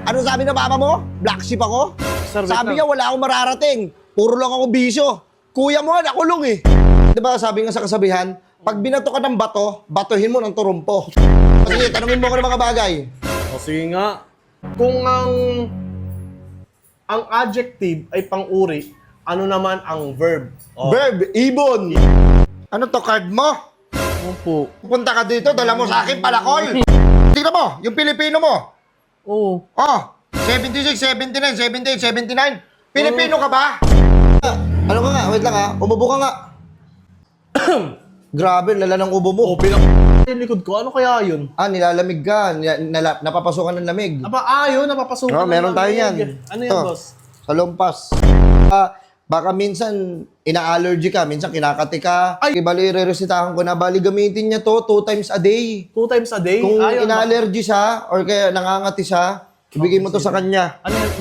Ano sabi ng mama mo? Black sheep ako? Sir, wait Sabi lang. niya, wala akong mararating. Puro lang ako bisyo. Kuya mo, nakulong eh. Diba sabi nga sa kasabihan, pag binato ka ng bato, batuhin mo ng turumpo. Sige, tanungin mo ko ng mga bagay. O sige nga. Kung ang adjective ay pang-uri, ano naman ang verb? O, Verb, ibon. Ano to, card mo? ano po? Punta ka dito, dala mo sa akin, palakol. Tingnan mo, yung Pilipino mo. Oo. Oh, 76, 79, 78, 79. Pilipino ka ba? Ano ka nga? Wait lang ha. Umubo ka nga. Grabe, lala ng ubo mo. O, yung likod ko, ano kaya yun? Nilalamig ka. Napapasukan ng lamig. Yun, napapasukan. Oh, meron ng tayo lamig. yan. Ano yan, Ito, boss? Sa lumpas. Baka minsan ina-allergy ka, minsan kinakati ka. Ay! Bali, re-resitahan ko na. Bali, gamitin niya to 2 times a day. 2 times a day? Kung Ayun, ina-allergy siya or kaya nangangati siya, ibigay mo to sa kanya. Ano yan?